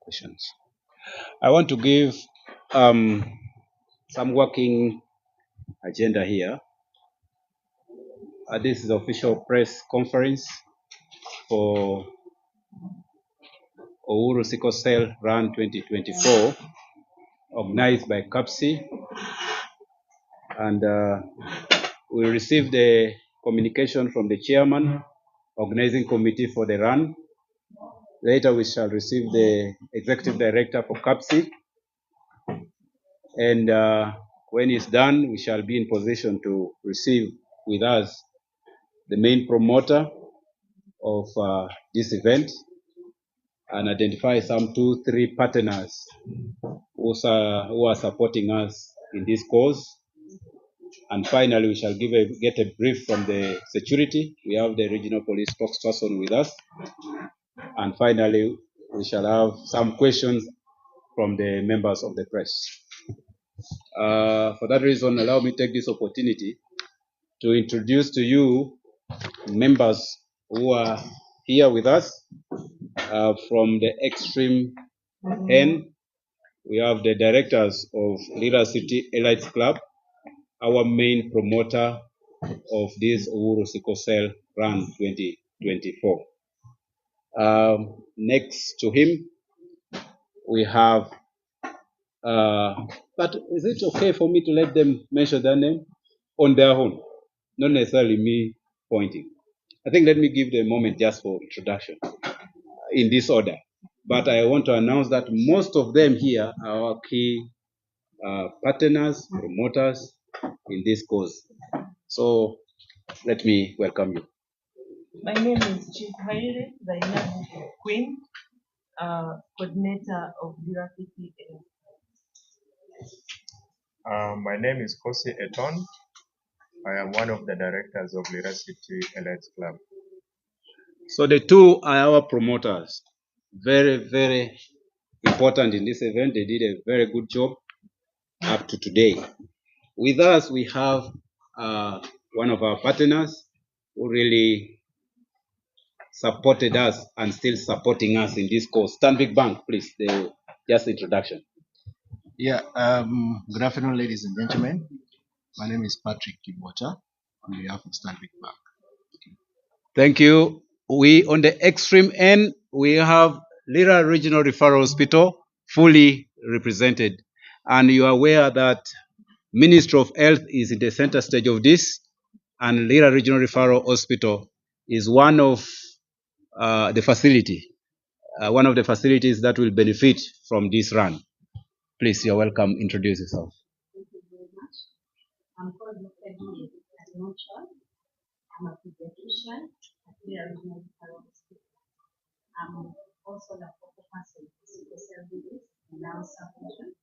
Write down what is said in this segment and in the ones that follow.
questions. I want to give some working agenda here. This is the official press conference for Uhuru Sickle Cell Run 2024, organized by CAPSI, and we received a communication from the chairman, organizing committee for the run. Later, we shall receive the executive director for CAPSI, and when it's done, we shall be in position to receive with us the main promoter of this event and identify some 2-3 partners who are supporting us in this cause. And finally, we shall get a brief from the security. We have the regional police spokesperson with us. And finally, we shall have some questions from the members of the press. For that reason, allow me to take this opportunity to introduce to you members who are here with us. From the extreme end, we have the directors of Lira City Elites Club, our main promoter of this Uhuru Sickle Cell Run 2024. Next to him, we have, but is it okay for me to let them mention their name on their own? Not necessarily me pointing. I think let me give them a moment just for introduction in this order. But I want to announce that most of them here are our key partners, promoters in this cause. So let me welcome you. My name is Chief Haire, the Queen, coordinator of Lira City. My name is Kosi Eton. I am one of the directors of Lira City Elites Club. So the two are our promoters. Very, very important in this event. They did a very good job up to today. With us, we have one of our partners who really supported us and still supporting us in this cause. Stanbic Bank, please, just introduction. Yeah, good afternoon, ladies and gentlemen. My name is Patrick Kibota on behalf of Stanbic Bank. Thank you. We, on the extreme end, we have Lira Regional Referral Hospital fully represented. And you are aware that Ministry of Health is in the center stage of this, and Lira Regional Referral Hospital is one of the facilities that will benefit from this run. Please, you're welcome. Introduce yourself. Thank you very much. I'm called Dr. D. Atmocha. I'm a pediatrician at Lira Regional Referral Hospital. I'm also the person of sickle cell disease and Down syndrome.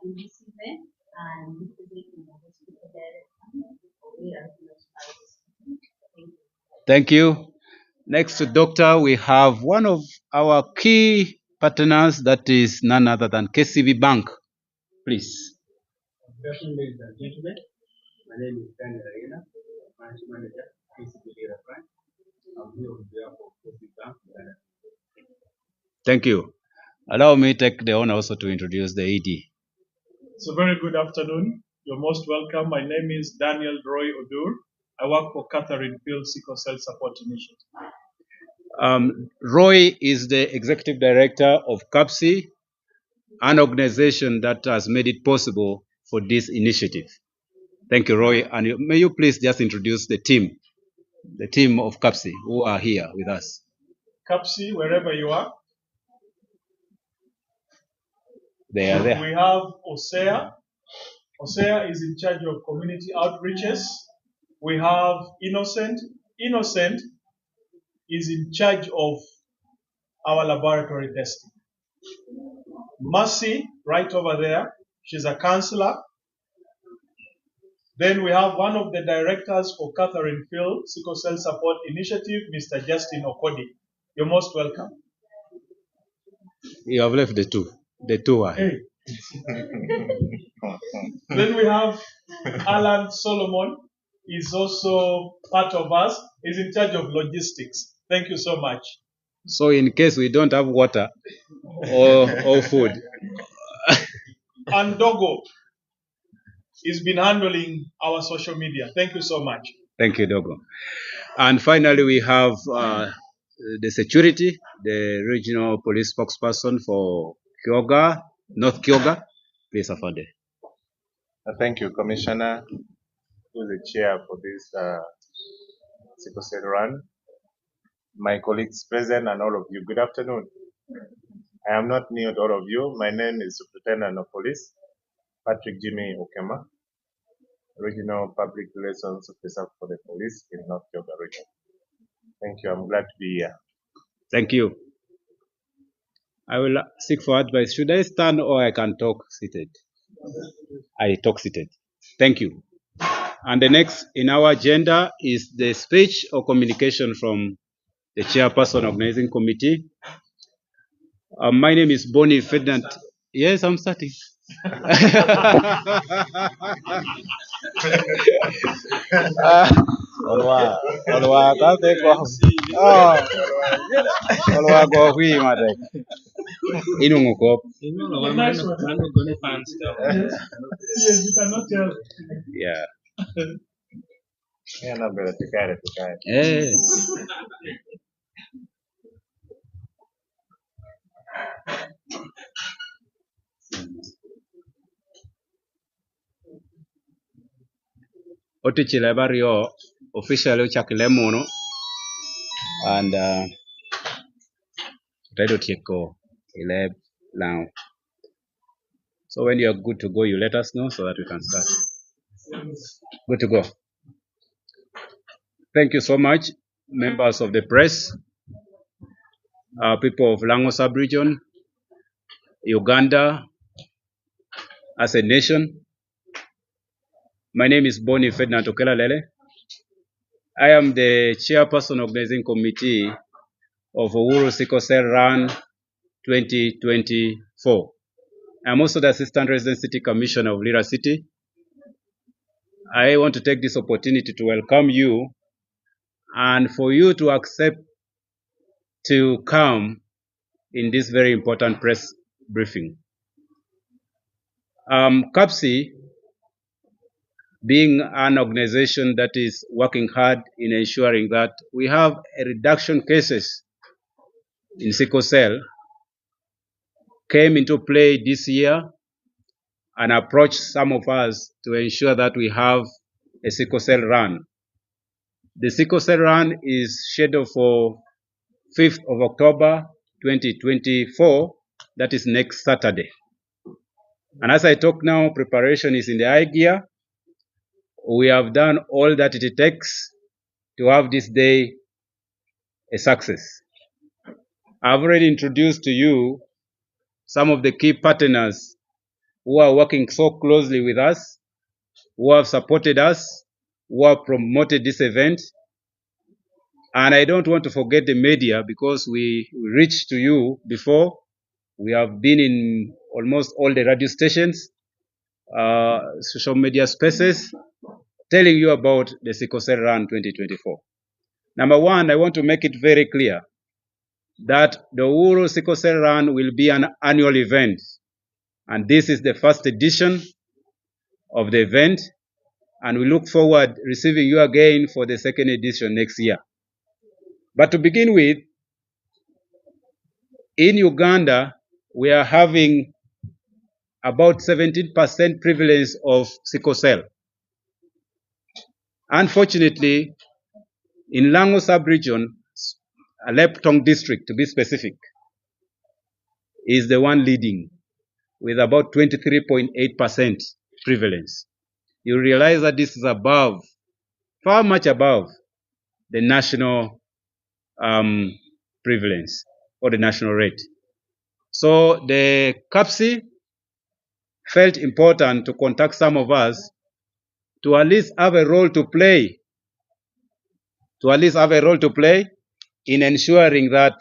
In this event, I'm representing the hospital director of Lira Regional Referral Hospital. Thank you. Thank you. Next to doctor, we have one of our key partners, that is none other than KCB Bank. Please. Good afternoon, ladies and gentlemen. My name is Daniel Lira, Managing Manager, KCB Lira Branch. I'm here on behalf of KCB Bank. Thank you. Allow me to take the honor also to introduce the AD. So very good afternoon. You're most welcome. My name is Daniel Roy Odur. I work for Catherine Field Sickle Cell Support Initiative. Roy is the Executive Director of CAPSI, an organization that has made it possible for this initiative. Thank you, Roy. And may you please just introduce the team of CAPSI who are here with us. CAPSI, wherever you are. They are there. We have Osea. Osea is in charge of community outreaches. We have Innocent. Innocent is in charge of our laboratory testing. Mercy, right over there, she's a counselor. Then we have one of the directors for Catherine Field Sickle Cell Support Initiative, Mr. Justin Okodi. You're most welcome. You have left the two. The two are here. Then we have Alan Solomon. He's also part of us. He's in charge of logistics. Thank you so much. So in case we don't have water, or food. And Dogo has been handling our social media. Thank you so much. Thank you, Dogo. And finally, we have the security, the regional police spokesperson for Kyoga, North Kyoga. Please, Afande. Thank you, Commissioner, who is the chair for this sickle cell run. My colleagues present and all of you, good afternoon. I am not new to all of you. My name is Superintendent of Police, Patrick Jimmy Okema, Regional Public Relations Officer for the police in North Kyoga region. Thank you. I'm glad to be here. Thank you. I will seek for advice. Should I stand or I can talk seated? I talk seated. Thank you. And the next in our agenda is the speech or communication from the chairperson organizing committee. My name is Bonnie Ferdinand. Yes, I'm starting. Olwa kate ko. Oh. Olwa ko hui mate. Inungu ko. Nice one. Yes, you cannot tell. Yeah. Yeah, no, better to carry. Eh. Otichile barrio officially chakile mono and Redo Tieko 11 now. So when you are good to go, you let us know so that we can start. Good to go. Thank you so much, members of the press, people of Lango sub-region, Uganda, as a nation. My name is Bonnie Ferdinand Okelalele. I am the chairperson organizing committee of Uhuru Sickle Cell Run 2024. I'm also the Assistant Resident City Commissioner of Lira City. I want to take this opportunity to welcome you and for you to accept to come in this very important press briefing. CAPSI, being an organization that is working hard in ensuring that we have a reduction cases in sickle cell, came into play this year and approached some of us to ensure that we have a sickle cell run. The sickle cell run is scheduled for 5th of October 2024, that is next Saturday. And as I talk now, preparation is in the high gear. We have done all that it takes to have this day a success. I've already introduced to you some of the key partners who are working so closely with us, who have supported us, who have promoted this event. And I don't want to forget the media because we reached to you before. We have been in almost all the radio stations, social media spaces, telling you about the Sickle Cell Run 2024. Number one, I want to make it very clear that the Uhuru Sickle Cell Run will be an annual event. And this is the first edition of the event. And we look forward receiving you again for the second edition next year. But to begin with, in Uganda, we are having about 17% prevalence of sickle cell. Unfortunately, in Lango sub-region, Leptong district to be specific, is the one leading with about 23.8% prevalence. You realize that this is above, far much above the national prevalence or the national rate. So the CAPSI felt important to contact some of us to at least have a role to play, in ensuring that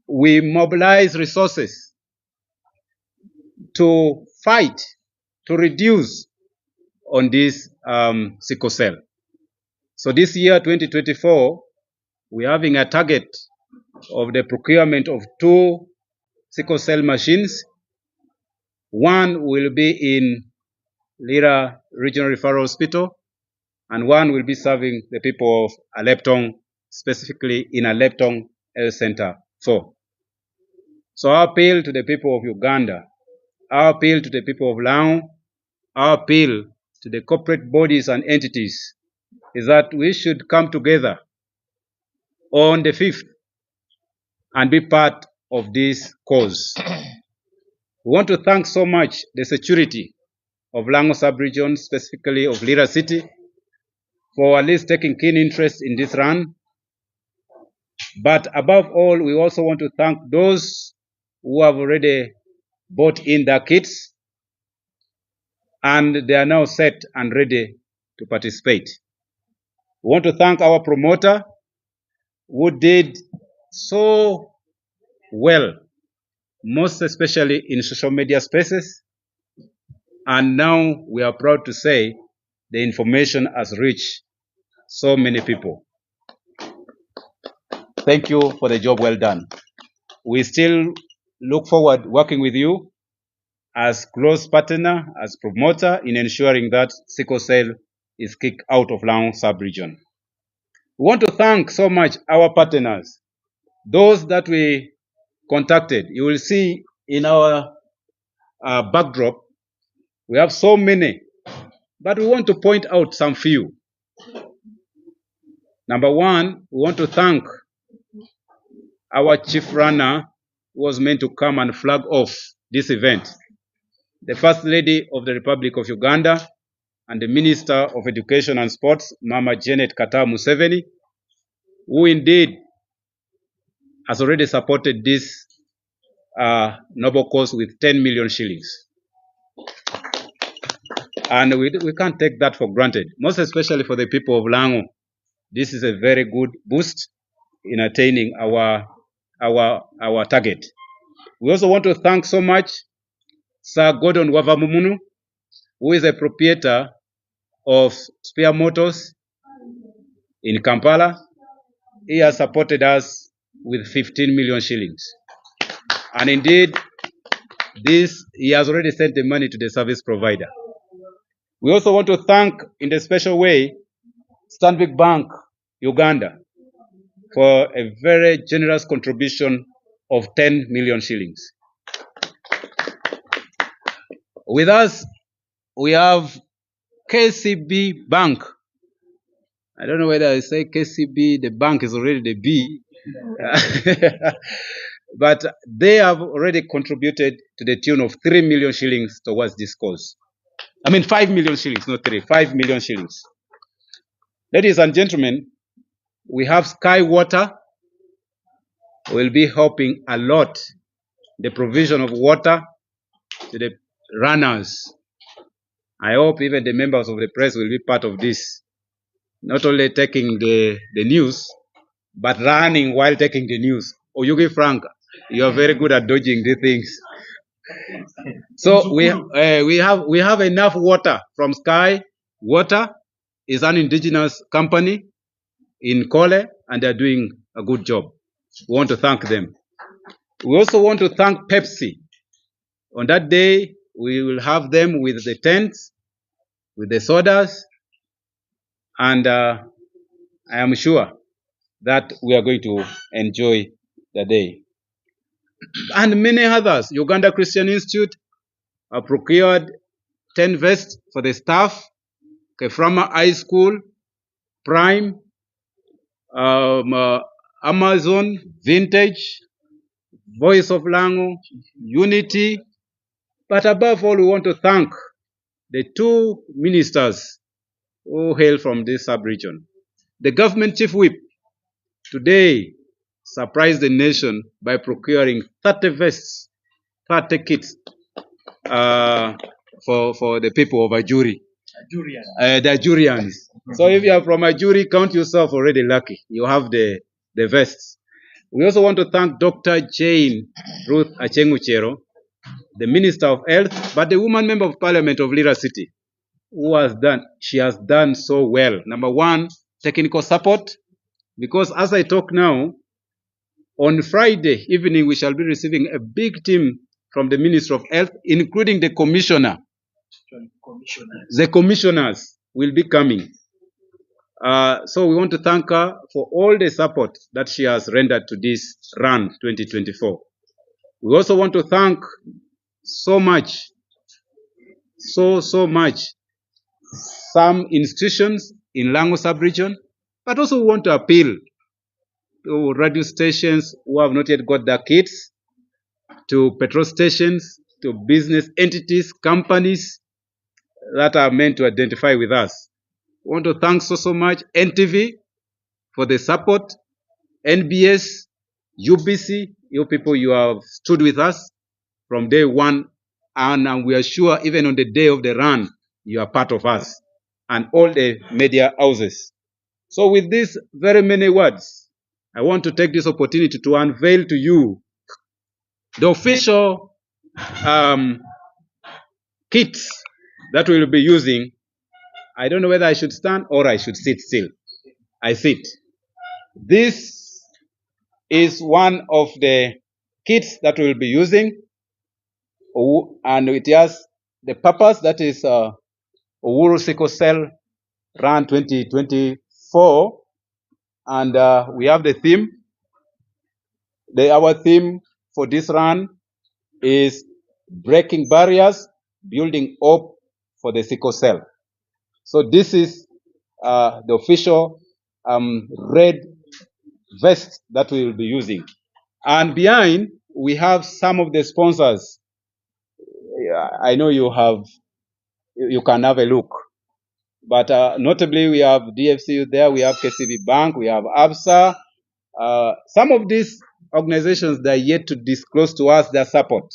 we mobilize resources to fight, to reduce on this sickle cell. So this year, 2024, we're having a target of the procurement of 2 sickle cell machines. One will be in Lira Regional Referral Hospital, and one will be serving the people of Aleptong, specifically in Aleptong Health Center 4. So our appeal to the people of Uganda, our appeal to the people of Laos, our appeal to the corporate bodies and entities is that we should come together on the 5th and be part of this cause. We want to thank so much the security of Lango sub-region, specifically of Lira City, for at least taking keen interest in this run. But above all, we also want to thank those who have already bought in their kits and they are now set and ready to participate. We want to thank our promoter who did so well, most especially in social media spaces. And now we are proud to say the information has reached so many people. Thank you for the job well done. We still look forward working with you as close partner, as promoter in ensuring that sickle cell is kicked out of Laos sub-region. We want to thank so much our partners, those that we contacted. You will see in our backdrop, we have so many, but we want to point out some few. Number one, we want to thank our chief runner who was meant to come and flag off this event, the First Lady of the Republic of Uganda and the Minister of Education and Sports, Mama Janet Kata Museveni, who indeed has already supported this noble cause with 10 million shillings. And we can't take that for granted, most especially for the people of Lango. This is a very good boost in attaining our target. We also want to thank so much Sir Gordon Wavamumunu, who is a proprietor of Spear Motors in Kampala. He has supported us with 15 million shillings. And indeed, he has already sent the money to the service provider. We also want to thank, in a special way, Stanbic Bank Uganda for a very generous contribution of 10 million shillings. With us, we have KCB Bank. I don't know whether I say KCB, the bank is already the B. But they have already contributed to the tune of 3 million shillings towards this cause. I mean 5 million shillings, not 3, 5 million shillings. Ladies and gentlemen, we have Sky Water. Will be helping a lot the provision of water to the runners. I hope even the members of the press will be part of this. Not only taking the news, but running while taking the news. Oyugi Frank, you are very good at dodging the things. So we have enough water from Sky Water. Is an indigenous company in Kole, and they're doing a good job. We want to thank them. We also want to thank Pepsi. On that day, we will have them with the tents, with the sodas, and I am sure that we are going to enjoy the day. And many others. Uganda Christian Institute have procured 10 vests for the staff. Keframa High School, Prime, Amazon, Vintage, Voice of Lango, Unity. But above all, we want to thank the two ministers who hail from this sub-region. The government chief whip today surprised the nation by procuring 30 vests, 30 kits for the people of Ajuri. The Ajurians. So if you are from Ajuri, count yourself already lucky. You have the vests. We also want to thank Dr. Jane Ruth Achenguchero, the Minister of Health, but the woman member of Parliament of Lira City, she has done so well. Number one, technical support, because as I talk now, On Friday evening, we shall be receiving a big team from the Ministry of Health, including the commissioner. The commissioners will be coming. So we want to thank her for all the support that she has rendered to this run 2024. We also want to thank so much some institutions in Lango sub-region, but also we want to appeal to radio stations who have not yet got their kits, to petrol stations, to business entities, companies that are meant to identify with us. We want to thank so much NTV for the support, NBS, UBC, you people, you have stood with us from day one, and we are sure even on the day of the run, you are part of us, and all the media houses. So with these very many words, I want to take this opportunity to unveil to you the official kits that we will be using. I don't know whether I should stand or I should sit still. I sit. This is one of the kits that we will be using, and it has the purpose, that is Uhuru Sickle Cell Run 2024, and we have the theme. Our theme for this run is breaking barriers, building hope for the sickle cell. So this is the official red vest that we will be using. And behind, we have some of the sponsors. I know you can have a look. But notably, we have DFCU there, we have KCB Bank, we have ABSA. Some of these organizations, they are yet to disclose to us their support.